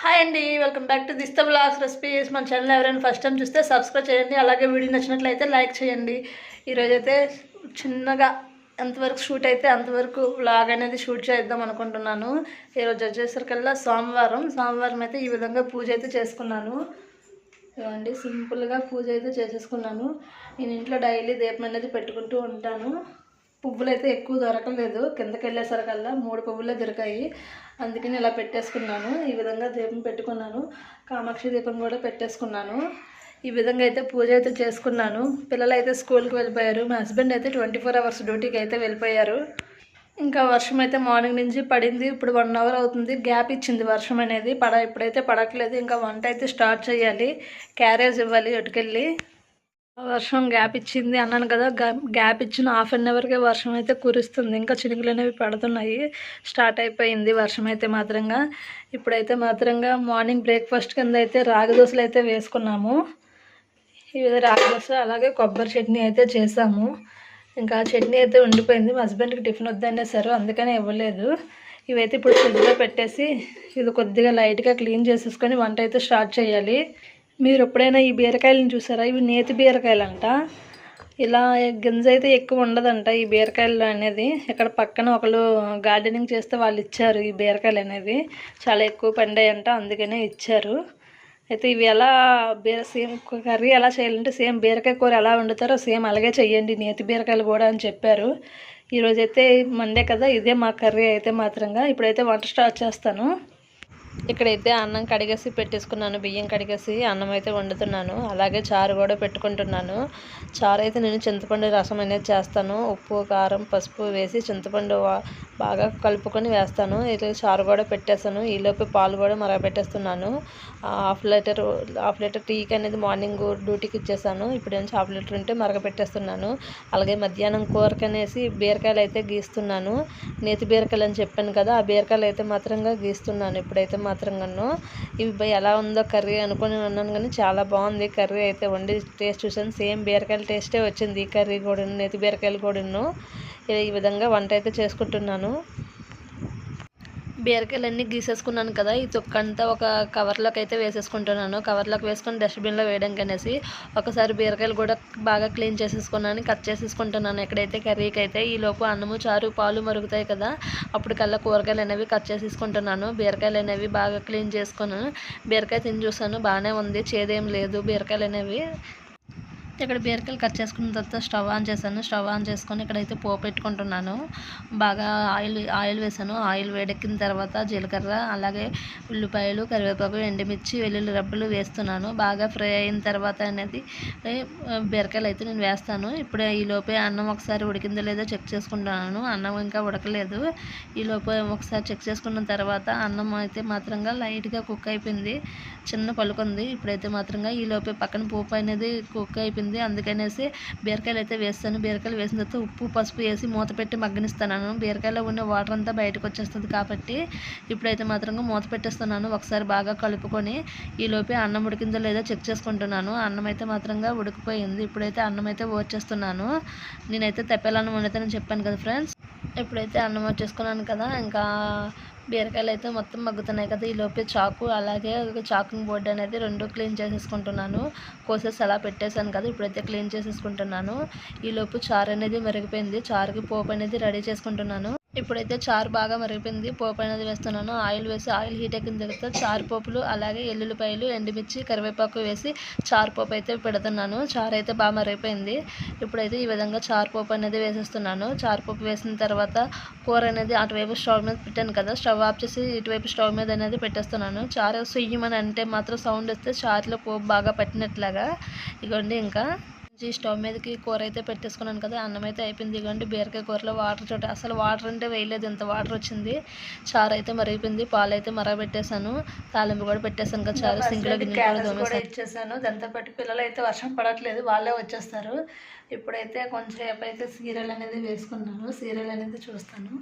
Hi అండి, welcome back to this the blogs recipes. మన channel ఎవరైనా ఫస్ట్ టైం చూస్తే సబ్స్క్రైబ్ చేయండి, అలాగే వీడియో నచ్చినట్లయితే లైక్ చేయండి. ఈరోజైతే చిన్నగా ఎంతవరకు షూట్ అయితే అంతవరకు వ్లాగ్ అనేది షూట్ చేద్దాం అనుకుంటున్నాను. ఈరోజు వచ్చేసరికల్లా సోమవారం అయితే ఈ విధంగా పూజ అయితే చేసుకున్నాను. ఇవ్వండి, సింపుల్గా పూజ అయితే చేసేసుకున్నాను. నేను ఇంట్లో డైలీ దీపం అనేది పెట్టుకుంటూ ఉంటాను. పువ్వులు అయితే ఎక్కువ దొరకలేదు, కిందకి వెళ్ళేసరికల్లా 3 పువ్వులే దొరికాయి. అందుకని ఇలా పెట్టేసుకున్నాను. ఈ విధంగా దీపం పెట్టుకున్నాను, కామాక్షి దీపం కూడా పెట్టేసుకున్నాను. ఈ విధంగా అయితే పూజ అయితే చేసుకున్నాను. పిల్లలు అయితే స్కూల్కి వెళ్ళిపోయారు. మా హస్బెండ్ అయితే 24 అవర్స్ డ్యూటీకి అయితే వెళ్ళిపోయారు. ఇంకా వర్షం అయితే మార్నింగ్ నుంచి పడింది. ఇప్పుడు 1 అవర్ అవుతుంది, గ్యాప్ ఇచ్చింది వర్షం అనేది. ఇప్పుడైతే పడట్లేదు. ఇంకా వంట అయితే స్టార్ట్ చేయాలి, క్యారేజ్ ఇవ్వాలి ఎటుకెళ్ళి. వర్షం గ్యాప్ ఇచ్చింది అన్నాను కదా, గ్యాప్ ఇచ్చిన హాఫ్ అన్ అవర్కే వర్షం అయితే కురుస్తుంది. ఇంకా చినుకులు అనేవి పడుతున్నాయి. స్టార్ట్ అయిపోయింది వర్షం అయితే మాత్రంగా. ఇప్పుడైతే మాత్రంగా మార్నింగ్ బ్రేక్ఫాస్ట్ కింద అయితే రాగి దోశలు అయితే వేసుకున్నాము. ఈ విధంగా రాగి దోశ అలాగే కొబ్బరి చట్నీ అయితే చేసాము. ఇంకా చట్నీ అయితే ఉండిపోయింది. మా హస్బెండ్కి టిఫిన్ వద్దనేసారు, అందుకనే ఇవ్వలేదు. ఇవైతే ఇప్పుడు ఫ్రిడ్జ్లో పెట్టేసి ఇది కొద్దిగా లైట్గా క్లీన్ చేసేసుకొని వంట అయితే స్టార్ట్ చేయాలి. మీరు ఎప్పుడైనా ఈ బీరకాయలను చూసారా? ఇవి నేతి బీరకాయలు అంట. ఇలా గింజ అయితే ఎక్కువ ఉండదంట ఈ బీరకాయలు అనేది. ఇక్కడ పక్కన ఒకళ్ళు గార్డెనింగ్ చేస్తే వాళ్ళు ఇచ్చారు ఈ బీరకాయలు అనేవి. చాలా ఎక్కువ పండాయంట, అందుకనే ఇచ్చారు. అయితే ఇవి ఎలా సేమ్ కర్రీ ఎలా చేయాలంటే సేమ్ బీరకాయ కూర ఎలా వండుతారో సేమ్ అలాగే చెయ్యండి నేతి బీరకాయలు కూడా అని చెప్పారు. ఈరోజైతే మండే కదా, ఇదే మా కర్రీ అయితే మాత్రంగా. ఇప్పుడైతే వంట స్టార్ట్ చేస్తాను. ఇక్కడైతే అన్నం కడిగేసి పెట్టేసుకున్నాను, బియ్యం కడిగేసి అన్నం అయితే వండుతున్నాను. అలాగే చారు కూడా పెట్టుకుంటున్నాను. చారు అయితే నేను చింతపండు రసం అనేది చేస్తాను. ఉప్పు, కారం, పసుపు వేసి చింతపండు బాగా కలుపుకొని వేస్తాను. ఇది చారు కూడా పెట్టేస్తాను. ఈలోపు పాలు కూడా మరగపెట్టేస్తున్నాను. హాఫ్ లీటర్ టీకి అనేది మార్నింగ్ డ్యూటీకి ఇచ్చేసాను. ఇప్పుడు నుంచి హాఫ్ లీటర్ ఉంటే మరగపెట్టేస్తున్నాను. అలాగే మధ్యాహ్నం కూరకి అనేసి బీరకాయలు అయితే గీస్తున్నాను. నేతి బీరకాయలు అని చెప్పాను కదా, ఆ బీరకాయలు అయితే మాత్రంగా గీస్తున్నాను. ఇప్పుడైతే మాత్రంగాను ఇవి ఎలా ఉందో కర్రీ అనుకుని ఉన్నాను, కానీ చాలా బాగుంది కర్రీ అయితే. వండి టేస్ట్ చూసాను, సేమ్ బీరకాయల టేస్టే వచ్చింది ఈ కర్రీ కూడా, నేతి బీరకాయలు కూడాను. ఈ విధంగా వంట అయితే చేసుకుంటున్నాను. బీరకాయలన్నీ గీసేసుకున్నాను కదా, ఈ తొక్కంతా ఒక కవర్లోకి అయితే వేసేసుకుంటున్నాను. కవర్లోకి వేసుకొని డస్ట్బిన్లో వేయడానికి అనేసి ఒకసారి బీరకాయలు కూడా బాగా క్లీన్ చేసేసుకున్నాను, కట్ చేసేసుకుంటున్నాను. ఎక్కడైతే కర్రీకి అయితే ఈలోపు అన్నము, చారు, పాలు మరుగుతాయి కదా, అప్పటికల్లా కూరగాయలు అనేవి కట్ చేసేసుకుంటున్నాను. బీరకాయలు అనేవి బాగా క్లీన్ చేసుకున్నాను. బీరకాయ తిని చూసాను, బాగానే ఉంది, చేదేం లేదు బీరకాయలు అనేవి. ఇక్కడ బీరకాయలు కట్ చేసుకున్న తర్వాత స్టవ్ ఆన్ చేశాను. స్టవ్ ఆన్ చేసుకొని ఇక్కడైతే పోపు పెట్టుకుంటున్నాను. బాగా ఆయిల్ వేసాను. ఆయిల్ వేడెక్కిన తర్వాత జీలకర్ర, అలాగే ఉల్లిపాయలు, కరివేపాకు, ఎండుమిర్చి, వెల్లుల్లి రబ్బలు వేస్తున్నాను. బాగా ఫ్రై అయిన తర్వాత అనేది బీరకాయలు అయితే నేను వేస్తాను. ఇప్పుడు ఈలోపే అన్నం ఒకసారి ఉడికిందో లేదో చెక్ చేసుకుంటున్నాను. అన్నం ఇంకా ఉడకలేదు. ఈలోపే ఒకసారి చెక్ చేసుకున్న తర్వాత అన్నం అయితే మాత్రంగా లైట్గా కుక్ అయిపోయింది, చిన్న పలుకుంది. ఇప్పుడైతే మాత్రంగా ఈలోపే పక్కన పోపు అనేది కుక్ అయిపోయింది. అందుకనేసి బీరకాయలు అయితే వేస్తాను. బీరకాయలు వేసిన తర్వాత ఉప్పు, పసుపు వేసి మూత పెట్టి మగ్గనిస్తున్నాను. బీరకాయలో ఉన్న వాటర్ అంతా బయటకు వచ్చేస్తుంది కాబట్టి ఇప్పుడైతే మాత్రంగా మూత పెట్టేస్తున్నాను. ఒకసారి బాగా కలుపుకొని ఈలోపే అన్నం ఉడికిందో లేదో చెక్ చేసుకుంటున్నాను. అన్నం అయితే మాత్రంగా ఉడికిపోయింది. ఇప్పుడైతే అన్నం అయితే వచ్చేస్తున్నాను. నేనైతే తెప్పేలన్నం వండుతానని చెప్పాను కదా ఫ్రెండ్స్. ఇప్పుడైతే అన్నం వచ్చేసుకున్నాను కదా, ఇంకా బీరకాయలు అయితే మొత్తం మగ్గుతున్నాయి కదా, ఈలోపే చాకు అలాగే చాకింగ్ బోర్డు అనేది 2 క్లీన్ చేసేసుకుంటున్నాను. కోసేసి అలా పెట్టేశాను కదా, ఇప్పుడైతే క్లీన్ చేసేసుకుంటున్నాను. ఈలోపు చారు అనేది మరిగిపోయింది. చారుకి పోపు అనేది రెడీ చేసుకుంటున్నాను. ఇప్పుడైతే చారు బాగా మరిగిపోయింది. పోపు అనేది వేస్తున్నాను. ఆయిల్ వేసి ఆయిల్ హీట్ ఎక్కిన తర్వాత చారు పోపులు, అలాగే ఎల్లుల్లిపాయలు, ఎండుమిర్చి, కరివేపాకు వేసి చారు పోపు అయితే పెడుతున్నాను. చారు అయితే బాగా మరిగిపోయింది. ఇప్పుడైతే ఈ విధంగా చారు పోపు అనేది వేసేస్తున్నాను. చారు పోపు వేసిన తర్వాత కూర అనేది అటువైపు స్టవ్ మీద పెట్టాను కదా, స్టవ్ ఆఫ్ చేసి ఇటువైపు స్టవ్ మీద అనేది పెట్టేస్తున్నాను. చారు సుయ్యమని అంటే మాత్రం సౌండ్ వస్తే చారులో పోపు బాగా పట్టినట్లాగా. ఇగోండి, ఇంకా స్టవ్ మీదకి కూర అయితే పెట్టేసుకున్నాను కదా, అన్నం అయితే అయిపోయింది. ఇగోండి, బీరకాయ కూరలో వాటర్ అసలు వాటర్ అంటే వేయలేదు, ఇంత వాటర్ వచ్చింది. చారు అయితే మరిగిపోయింది. పాలు అయితే మరగబెట్టేశాను. తాలింపు కూడా పెట్టేశాను కదా, చారు సింక్లో గిన్నెలు కూడా ఇచ్చేసాను. దాంతో పాటు పిల్లలు అయితే వర్షం పడట్లేదు, వాళ్ళే వచ్చేస్తారు. ఇప్పుడైతే కొంచెంసేపు అయితే సీరియల్ అనేది వేసుకున్నాను. సీరియల్ అనేది చూస్తాను.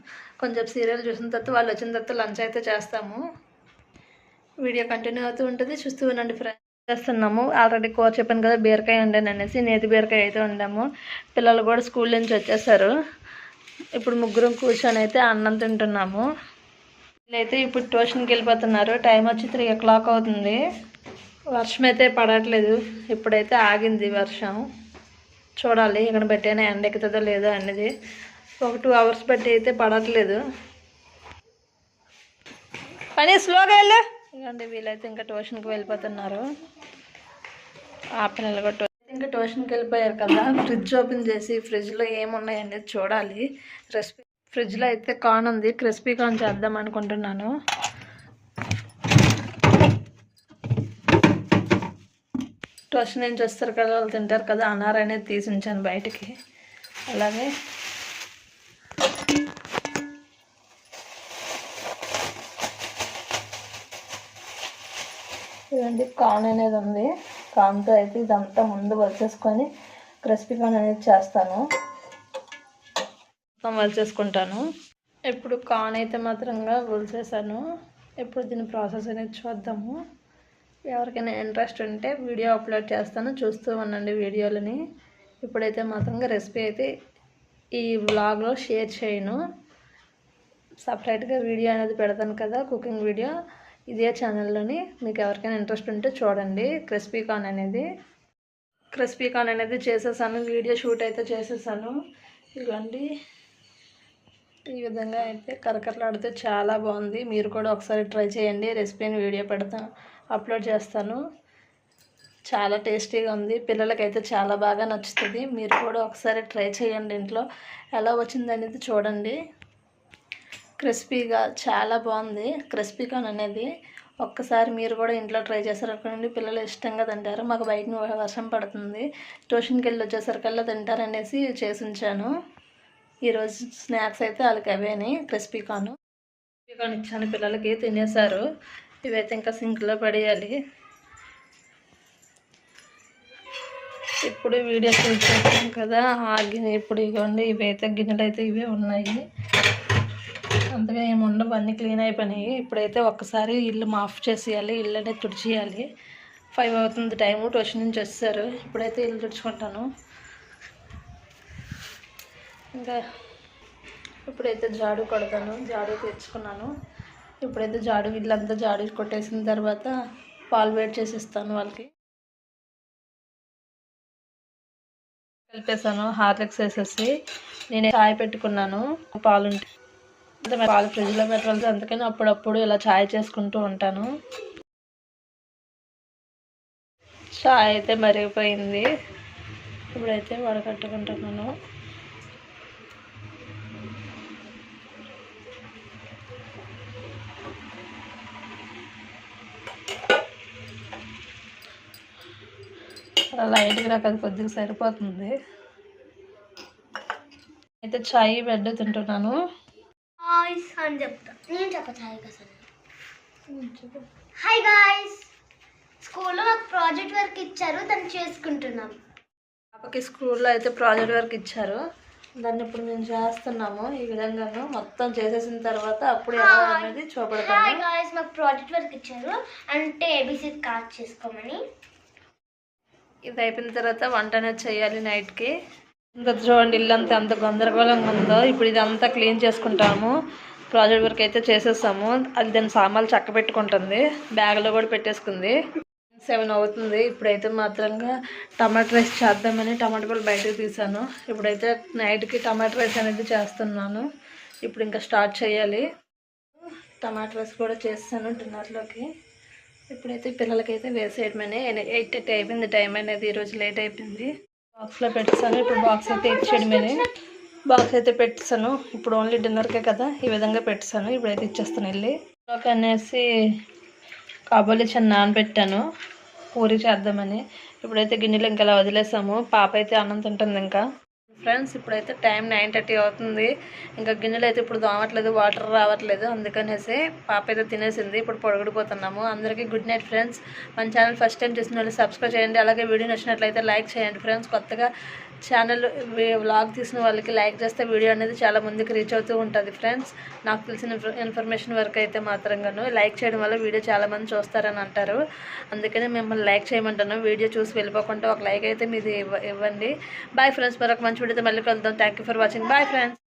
కొంచెం సీరియల్ చూసిన తర్వాత వాళ్ళు వచ్చిన తర్వాత లంచ్ అయితే చేస్తాము. వీడియో కంటిన్యూ అవుతూ ఉంటుంది, చూస్తూ ఉండండి ఫ్రెండ్స్. చేస్తున్నాము. ఆల్రెడీ కూర చెప్పాను కదా, బీరకాయ వండాను అనేసి, నేతి బీరకాయ అయితే వండాము. పిల్లలు కూడా స్కూల్ నుంచి వచ్చేసారు. ఇప్పుడు ముగ్గురం కూర్చొని అయితే అన్నం తింటున్నాము. వీళ్ళైతే ఇప్పుడు ట్యూషన్కి వెళ్ళిపోతున్నారు. టైం వచ్చి 3 o'clock అవుతుంది. వర్షం అయితే పడట్లేదు, ఇప్పుడైతే ఆగింది వర్షం. చూడాలి ఇక్కడ పెట్టైనా ఎండ ఎక్కుతుందో లేదో అనేది. ఒక 2 hours బట్టి అయితే పడట్లేదు. పని స్లోగా వెళ్ళు. ఇకండి వీళ్ళైతే ఇంకా ట్యూషన్కి వెళ్ళిపోతున్నారు. ఆ పిల్లలు కూడా ఇంకా ట్యూషన్కి వెళ్ళిపోయారు కదా. ఫ్రిడ్జ్ ఓపెన్ చేసి ఫ్రిడ్జ్లో ఏమున్నాయి అనేది చూడాలి. ఫ్రిడ్జ్లో అయితే కార్న్ ఉంది, క్రిస్పీ కార్న్ చేద్దాం అనుకుంటున్నాను. ట్యూషన్ నుంచి వస్తారు కదా, వాళ్ళు తింటారు కదా, అనార్ అనేది తీసి ఉంచాను బయటికి. అలాగే ఇదండి కార్న్ అనేది ఉంది. కార్న్తో అయితే ఇదంతా ముందు వలిచేసుకొని క్రిస్పీ కార్న్ అనేది చేస్తాను, మొత్తం వలిచేసుకుంటాను. ఇప్పుడు కార్న్ అయితే మాత్రంగా వలిచేసాను. ఇప్పుడు దీని ప్రాసెస్ అనేది చూద్దాము. ఎవరికైనా ఇంట్రెస్ట్ ఉంటే వీడియో అప్లోడ్ చేస్తాను, చూస్తూ ఉండండి వీడియోలని. ఇప్పుడైతే మాత్రంగా రెసిపీ అయితే ఈ వ్లాగ్లో షేర్ చేయను, సపరేట్గా వీడియో అనేది పెడతాను కదా, కుకింగ్ వీడియో. ఇదే ఛానల్లోని మీకు ఎవరికైనా ఇంట్రెస్ట్ ఉంటే చూడండి. క్రిస్పీ కార్న్ అనేది చేసేసాను, వీడియో షూట్ అయితే చేసేసాను. ఇవ్వండి, ఈ విధంగా అయితే కరకరలాడితే చాలా బాగుంది. మీరు కూడా ఒకసారి ట్రై చేయండి. రెసిపీని వీడియో పెడతాను, అప్లోడ్ చేస్తాను. చాలా టేస్టీగా ఉంది, పిల్లలకైతే చాలా బాగా నచ్చుతుంది. మీరు కూడా ఒకసారి ట్రై చేయండి, ఇంట్లో ఎలా వచ్చింది అనేది చూడండి. క్రిస్పీగా చాలా బాగుంది క్రిస్పీ కార్న్ అనేది. ఒక్కసారి మీరు కూడా ఇంట్లో ట్రై చేసారనుకోండి, పిల్లలు ఇష్టంగా తింటారు. మాకు బయట వర్షం పడుతుంది, ట్యూషన్కి వెళ్ళి వచ్చేసరికల్లా తింటారనేసి చేసి ఉంచాను. ఈరోజు స్నాక్స్ అయితే వాళ్ళకి అవేని క్రిస్పీ కార్న్ ఇచ్చాను, పిల్లలకి తినేసారు. ఇవైతే ఇంకా సింక్లో పడేయాలి. ఇప్పుడు వీడియో షూట్ చేస్తాం కదా, ఇప్పుడు ఇవ్వండి, ఇవైతే గిన్నెలు అయితే ఇవే ఉన్నాయి, అంతగా ఏమి ఉండవు, అన్నీ క్లీన్ అయిపోయినాయి. ఇప్పుడైతే ఒక్కసారి ఇల్లు మాఫ్ చేసేయాలి, ఇల్లు అనేది తుడిచేయాలి. 5 అవుతుంది టైము, ట్యూషన్ నుంచి వచ్చేసారు. ఇప్పుడైతే ఇల్లు తుడుచుకుంటాను. ఇంకా ఇప్పుడైతే జాడు కొడతాను, జాడు తెచ్చుకున్నాను. ఇప్పుడైతే ఇల్లంతా జాడు కొట్టేసిన తర్వాత పాలు వేడి చేసిస్తాను వాళ్ళకి. కలిపేసాను, హార్లిక్స్ వేసేసి నేను చాయ్ పెట్టుకున్నాను. పాలుంటే పాలు ఫ్రిడ్జ్లో పెట్టాలి, అందుకని అప్పుడప్పుడు ఇలా చాయ్ చేసుకుంటూ ఉంటాను. చాయ్ అయితే మరిగిపోయింది, ఇప్పుడైతే వడకట్టుకుంటున్నాను. అలా లైట్గా నాకు అది కొద్దిగా సరిపోతుంది. అయితే చాయ్ బెడ్ తింటున్నాను. అని చెప్తా, నేను చెప్పాలి. హాయ్ గాయ్స్, స్కూల్లో మాకు ప్రాజెక్ట్ వర్క్ ఇచ్చారు, దాన్ని చేసుకుంటున్నాం. పాపకి స్కూల్లో అయితే ప్రాజెక్ట్ వర్క్ ఇచ్చారు, దాన్ని ఇప్పుడు మేము చేస్తున్నాము. ఈ విధంగాను మొత్తం చేసేసిన తర్వాత అప్పుడు ఎలా అనేది చూపెడతాము. హాయ్ గాయ్స్, మాకు ప్రాజెక్ట్ వర్క్ ఇచ్చారు, అంటే ఏబీసీ కార్డ్ చేసుకోమని. ఇది అయిపోయిన తర్వాత వంట అనేది చేయాలి నైట్కి. ఇంకా చూడండి ఇల్లంతా ఎంత గందరగోళంగా ఉందో. ఇప్పుడు ఇదంతా క్లీన్ చేసుకుంటాము. ప్రాజెక్ట్ వర్క్ అయితే చేసేసాము, అది దాని సామాన్లు చక్క పెట్టుకుంటుంది, బ్యాగ్లో కూడా పెట్టేసుకుంది. 7 అవుతుంది. ఇప్పుడైతే మాత్రంగా టమాటా రైస్ చేద్దామని టమాటా పళ్ళు బయటకు తీసాను. ఇప్పుడైతే నైట్కి టమాటా రైస్ అనేది చేస్తున్నాను. ఇప్పుడు ఇంకా స్టార్ట్ చేయాలి. టమాటా రైస్ కూడా చేస్తాను డిన్నర్లోకి. ఇప్పుడైతే పిల్లలకైతే వేసేయడమని 8 అయిపోయింది టైం అనేది, ఈరోజు లేట్ అయిపోయింది. బాక్స్లో పెట్టేసాను. ఇప్పుడు బాక్స్ అయితే ఇచ్చేయడమని బాక్స్ అయితే పెట్టేసాను. ఇప్పుడు ఓన్లీ డిన్నర్కే కదా, ఈ విధంగా పెట్టేసాను. ఇప్పుడైతే ఇచ్చేస్తాను వెళ్ళి. అనేసి కాబోలి చిన్న నానబెట్టాను పూరి చేద్దామని. ఇప్పుడైతే గిన్నెలు ఇంకా అలా వదిలేసాము. పాప అయితే అన్నం తింటుంది ఇంకా. ఫ్రెండ్స్ ఇప్పుడైతే టైం 9:30 అవుతుంది. ఇంకా గిన్నెలు అయితే ఇప్పుడు దోమట్లేదు, వాటర్ రావట్లేదు, అందుకనేసి పాప అయితే తినేసింది. ఇప్పుడు పొడగడిపోతున్నాము. అందరికీ గుడ్ నైట్ ఫ్రెండ్స్. మన ఛానల్ ఫస్ట్ టైం చూసిన వాళ్ళు సబ్స్క్రైబ్ చేయండి, అలాగే వీడియో నచ్చినట్లయితే లైక్ చేయండి ఫ్రెండ్స్. కొత్తగా ఛానల్ వ్లాగ్ తీసిన వాళ్ళకి లైక్ చేస్తే వీడియో అనేది చాలా ముందుకు రీచ్ అవుతూ ఉంటుంది ఫ్రెండ్స్. నాకు తెలిసిన ఇన్ఫర్మేషన్ వరకు అయితే మాత్రంగాను లైక్ చేయడం వల్ల వీడియో చాలామంది చూస్తారని అంటారు, అందుకని మిమ్మల్ని లైక్ చేయమంటాను. వీడియో చూసి వెళ్ళిపోకుండా ఒక లైక్ అయితే మీది ఇవ్వండి. బాయ్ ఫ్రెండ్స్, మరొక మంచి వీడియోతో మళ్ళీ కలుద్దాం. Thank you for watching. Bye friends.